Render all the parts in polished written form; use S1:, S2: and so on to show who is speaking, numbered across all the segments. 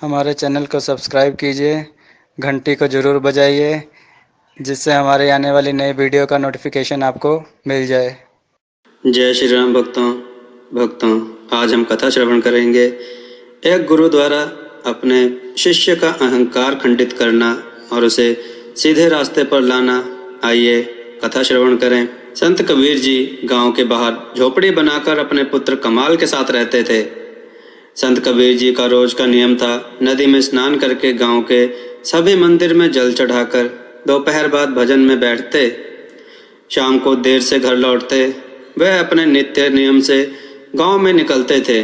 S1: हमारे चैनल को सब्सक्राइब कीजिए, घंटी को ज़रूर बजाइए, जिससे हमारे आने वाली नई वीडियो का नोटिफिकेशन आपको मिल जाए।
S2: जय श्री राम भक्तों, आज हम कथा श्रवण करेंगे। एक गुरु द्वारा अपने शिष्य का अहंकार खंडित करना और उसे सीधे रास्ते पर लाना। आइए कथा श्रवण करें। संत कबीर जी गांव के बाहर झोपड़ी बनाकर अपने पुत्र कमाल के साथ रहते थे। संत कबीर जी का रोज का नियम था, नदी में स्नान करके गांव के सभी मंदिर में जल चढ़ाकर दोपहर बाद भजन में बैठते। शाम को देर से घर लौटते। वह अपने नित्य नियम से गांव में निकलते थे।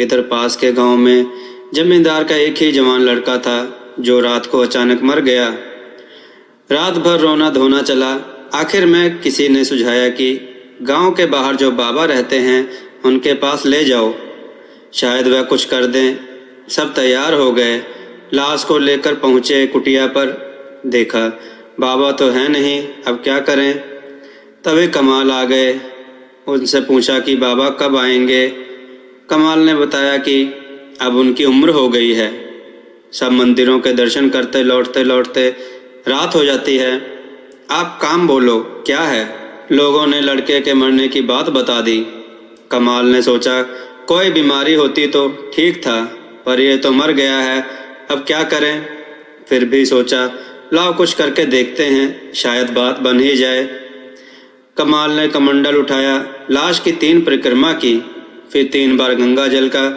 S2: इधर पास के गांव में जमींदार का एक ही जवान लड़का था, जो रात को अचानक मर गया। रात भर रोना धोना चला। आखिर में किसी ने सुझाया कि गांव के बाहर जो बाबा रहते हैं उनके पास ले जाओ, शायद वह कुछ कर दें। सब तैयार हो गए। लाश को लेकर पहुंचे कुटिया पर। देखा बाबा तो है नहीं, अब क्या करें। तभी कमाल आ गए। उनसे पूछा कि बाबा कब आएंगे। कमाल ने बताया कि अब उनकी उम्र हो गई है। सब मंदिरों के दर्शन करते लौटते लौटते रात हो जाती है। आप काम बोलो, क्या है। लोगों ने लड़के के मरने की बात बता दी। कमाल ने सोचा कोई बीमारी होती तो ठीक था, पर यह तो मर गया है, अब क्या करें। फिर भी सोचा लाओ कुछ करके देखते हैं, शायद बात बन ही जाए। कमाल ने कमंडल उठाया, लाश की 3 परिक्रमा की, फिर 3 बार गंगा जल का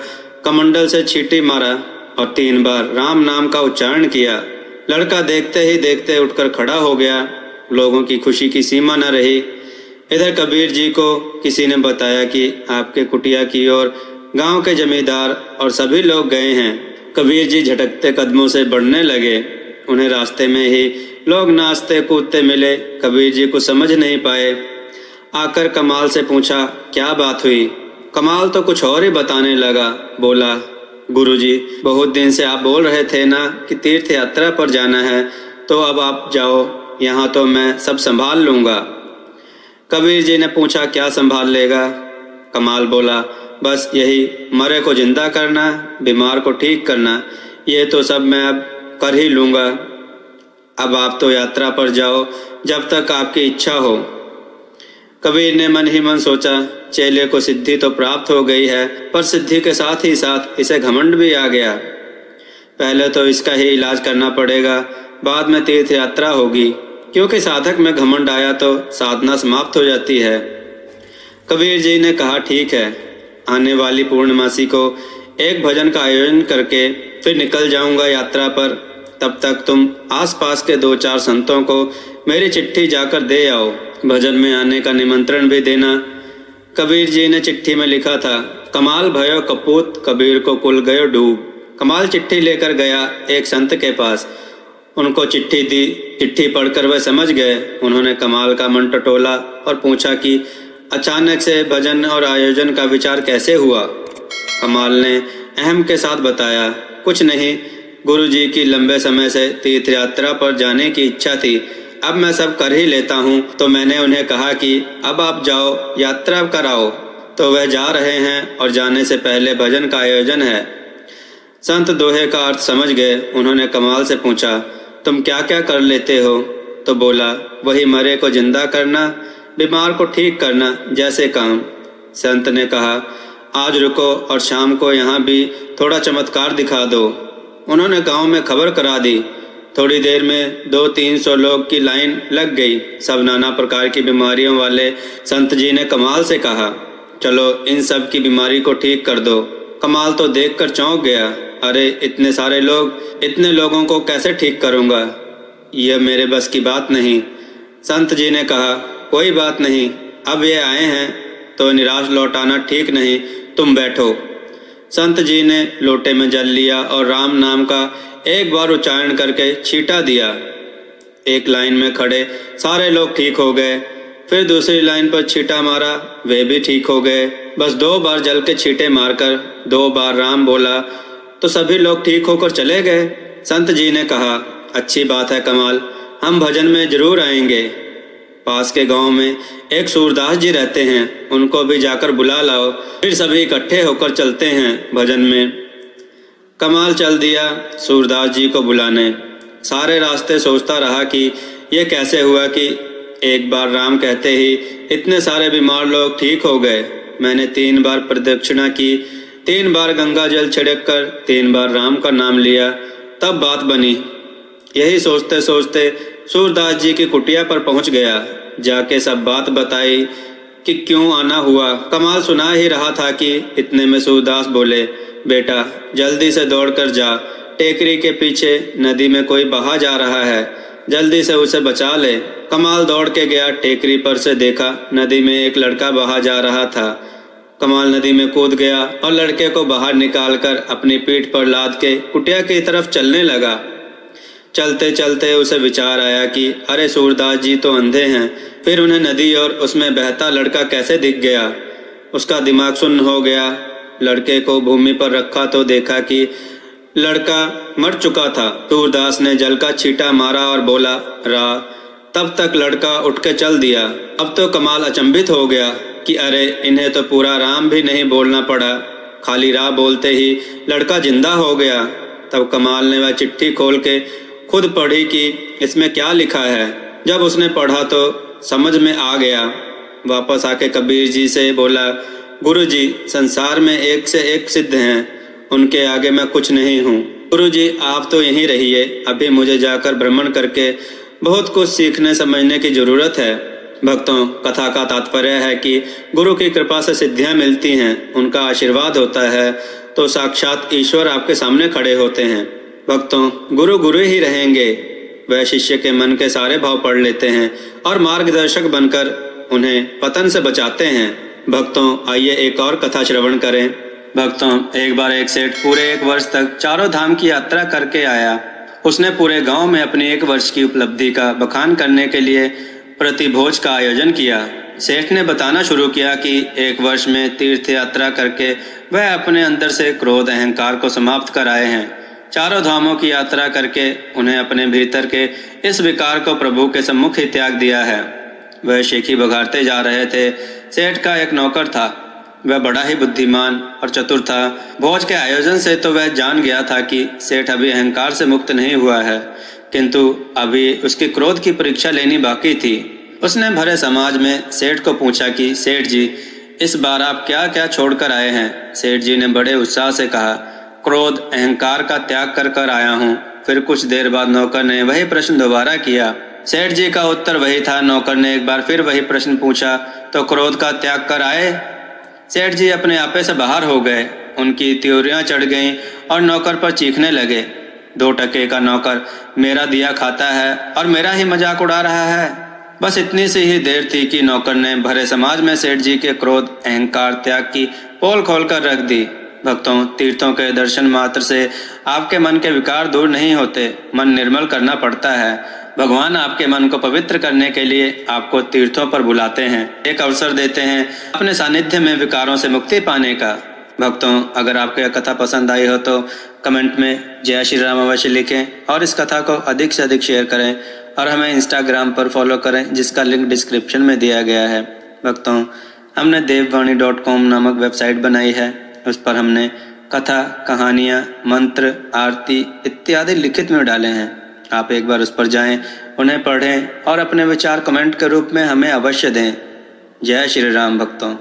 S2: कमंडल से छींटी मारा और 3 बार राम नाम का उच्चारण किया। लड़का देखते ही देखते उठकर खड़ा हो गया। लोगों की खुशी की सीमा न रही। इधर कबीर जी को किसी ने बताया कि आपके कुटिया की ओर गांव के जमींदार और सभी लोग गए हैं। कबीर जी झटकते कदमों से बढ़ने लगे। उन्हें रास्ते में ही लोग नाचते कूदते मिले। कबीर जी को समझ नहीं पाए। आकर कमाल से पूछा क्या बात हुई। कमाल तो कुछ और ही बताने लगा। बोला गुरुजी, बहुत दिन से आप बोल रहे थे ना कि तीर्थ यात्रा पर जाना है, तो अब आप जाओ, यहाँ तो मैं सब संभाल लूँगा। कबीर जी ने पूछा क्या संभाल लेगा। कमाल बोला बस यही, मरे को जिंदा करना, बीमार को ठीक करना, ये तो सब मैं अब कर ही लूँगा। अब आप तो यात्रा पर जाओ, जब तक आपकी इच्छा हो। कबीर ने मन ही मन सोचा चेले को सिद्धि तो प्राप्त हो गई है, पर सिद्धि के साथ ही साथ इसे घमंड भी आ गया। पहले तो इसका ही इलाज करना पड़ेगा, बाद में तीर्थ यात्रा होगी, क्योंकि साधक में घमंड आया तो साधना समाप्त हो जाती है। कबीर जी ने कहा ठीक है, आने वाली पूर्णमासी को एक भजन का आयोजन करके फिर निकल जाऊंगा यात्रा पर। तब तक तुम आसपास के 2-4 संतों को मेरी चिट्ठी जाकर दे आओ, भजन में आने का निमंत्रण भी देना। कबीर जी ने चिट्ठी में लिखा था कमाल भयो कपूत, कबीर को कुल गयो डूब। कमाल चिट्ठी लेकर गया एक संत के पास। उनको चिट्ठी दी। चिट्ठी पढ़कर वह समझ गए। उन्होंने कमाल का मन टटोला और पूछा कि अचानक से भजन और आयोजन का विचार कैसे हुआ। कमाल ने अहम के साथ बताया कुछ नहीं, गुरुजी की लंबे समय से तीर्थ यात्रा पर जाने की इच्छा थी, अब मैं सब कर ही लेता हूँ, तो मैंने उन्हें कहा कि अब आप जाओ, यात्रा कराओ। तो वह जा रहे हैं और जाने से पहले भजन का आयोजन है। संत दोहे का अर्थ समझ गए। उन्होंने कमाल से पूछा तुम क्या क्या कर लेते हो। तो बोला वही मरे को जिंदा करना, बीमार को ठीक करना जैसे काम। संत ने कहा आज रुको और शाम को यहाँ भी थोड़ा चमत्कार दिखा दो। उन्होंने गांव में खबर करा दी। थोड़ी देर में 200-300 लोग की लाइन लग गई। सब नाना प्रकार की बीमारियों वाले। संत जी ने कमाल से कहा चलो इन सब की बीमारी को ठीक कर दो। कमाल तो देखकर चौंक गया, अरे इतने सारे लोग, इतने लोगों को कैसे ठीक करूँगा, यह मेरे बस की बात नहीं। संत जी ने कहा कोई बात नहीं, अब ये आए हैं तो निराश लौटाना ठीक नहीं, तुम बैठो। संत जी ने लोटे में जल लिया और राम नाम का एक बार उच्चारण करके छींटा दिया। एक लाइन में खड़े सारे लोग ठीक हो गए। फिर दूसरी लाइन पर छींटा मारा, वे भी ठीक हो गए। बस 2 बार जल के छींटे मारकर 2 बार राम बोला तो सभी लोग ठीक होकर चले गए। संत जी ने कहा अच्छी बात है कमाल, हम भजन में जरूर आएंगे। पास के गांव में एक सूरदास जी रहते हैं, उनको भी जाकर बुला लाओ, फिर सभी इकट्ठे होकर चलते हैं भजन में। कमाल चल दिया सूरदास जी को बुलाने। सारे रास्ते सोचता रहा कि ये कैसे हुआ कि एक बार राम कहते ही इतने सारे बीमार लोग ठीक हो गए। मैंने 3 बार प्रदक्षिणा की, 3 बार गंगा जल छिड़क कर 3 बार राम का नाम लिया, तब बात बनी। यही सोचते सोचते सूरदास जी की कुटिया पर पहुंच गया। जाके सब बात बताई कि क्यों आना हुआ। कमाल सुना ही रहा था कि इतने में सूरदास बोले, बेटा जल्दी से दौड़ कर जा, टेकरी के पीछे नदी में कोई बहा जा रहा है, जल्दी से उसे बचा ले। कमाल दौड़ के गया, टेकरी पर से देखा नदी में एक लड़का बहा जा रहा था। कमाल नदी में कूद गया और लड़के को बाहर निकालकर अपनी पीठ पर लाद के कुटिया की तरफ चलने लगा। चलते चलते उसे विचार आया कि अरे सूरदास जी तो अंधे हैं, फिर उन्हें नदी और उसमें बहता लड़का कैसे दिख गया। उसका दिमाग सुन्न हो गया। लड़के को भूमि पर रखा तो देखा कि लड़का मर चुका था। सूरदास ने जल का छींटा मारा और बोला, रा। तब तक लड़का उठ के चल दिया। अब तो कमाल अचंभित हो गया कि अरे इन्हें तो पूरा राम भी नहीं बोलना पड़ा, खाली रा बोलते ही लड़का जिंदा हो गया। तब कमाल ने वह चिट्ठी खोल के खुद पढ़ी कि इसमें क्या लिखा है। जब उसने पढ़ा तो समझ में आ गया। वापस आके कबीर जी से बोला, गुरु जी संसार में एक से एक सिद्ध हैं, उनके आगे मैं कुछ नहीं हूँ। गुरु जी आप तो यहीं रहिए, अभी मुझे जाकर भ्रमण करके बहुत कुछ सीखने समझने की जरूरत है। भक्तों, कथा का तात्पर्य है कि गुरु की कृपा से सिद्धियां मिलती हैं, उनका आशीर्वाद होता है तो साक्षात ईश्वर आपके सामने खड़े होते हैं। भक्तों, गुरु गुरु ही रहेंगे। वह शिष्य के मन के सारे भाव पढ़ लेते हैं और मार्गदर्शक बनकर उन्हें पतन से बचाते हैं। भक्तों, आइए एक और कथा श्रवण करें। भक्तों, एक बार एक सेठ पूरे 1 वर्ष तक चारों धाम की यात्रा करके आया। उसने पूरे गांव में अपनी 1 वर्ष की उपलब्धि का बखान करने के लिए प्रतिभोज का आयोजन किया। सेठ ने बताना शुरू किया कि 1 वर्ष में तीर्थ यात्रा करके वह अपने अंदर से क्रोध अहंकार को समाप्त कर आए हैं। चारों धामों की यात्रा करके उन्हें अपने भीतर के इस विकार को प्रभु के सम्मुख ही त्याग दिया है। वह शेखी बघारते जा रहे थे। सेठ का एक नौकर था। वह बड़ा ही बुद्धिमान और चतुर था। भोज के आयोजन से तो वह जान गया था कि सेठ अभी अहंकार से मुक्त नहीं हुआ है, किंतु अभी उसकी क्रोध की परीक्षा लेनी बाकी थी। उसने भरे समाज में सेठ को पूछा कि सेठ जी, इस बार आप क्या क्या छोड़कर आए हैं। सेठ जी ने बड़े उत्साह से कहा, क्रोध अहंकार का त्याग कर कर आया हूँ। फिर कुछ देर बाद नौकर ने वही प्रश्न दोबारा किया। सेठ जी का उत्तर वही था। नौकर ने एक बार फिर वही प्रश्न पूछा, तो क्रोध का त्याग कर आए। सेठ जी अपने आपे से बाहर हो गए। उनकी त्योरियां चढ़ गईं और नौकर पर चीखने लगे, 2 टके का नौकर मेरा दिया खाता है और मेरा ही मजाक उड़ा रहा है। बस इतनी सी ही देर थी कि नौकर ने भरे समाज में सेठ जी के क्रोध अहंकार त्याग की पोल खोल कर रख दी। भक्तों, तीर्थों के दर्शन मात्र से आपके मन के विकार दूर नहीं होते, मन निर्मल करना पड़ता है। भगवान आपके मन को पवित्र करने के लिए आपको तीर्थों पर बुलाते हैं, एक अवसर देते हैं अपने सानिध्य में विकारों से मुक्ति पाने का। भक्तों, अगर आपको यह कथा पसंद आई हो तो कमेंट में जय श्री राम अवश्य लिखें और इस कथा को अधिक से अधिक शेयर करें और हमें इंस्टाग्राम पर फॉलो करें, जिसका लिंक डिस्क्रिप्शन में दिया गया है। भक्तों, हमने devvani.com नामक वेबसाइट बनाई है। उस पर हमने कथा, कहानियाँ, मंत्र, आरती इत्यादि लिखित में डाले हैं। आप एक बार उस पर जाएं, उन्हें पढ़ें और अपने विचार कमेंट के रूप में हमें अवश्य दें। जय श्री राम भक्तों।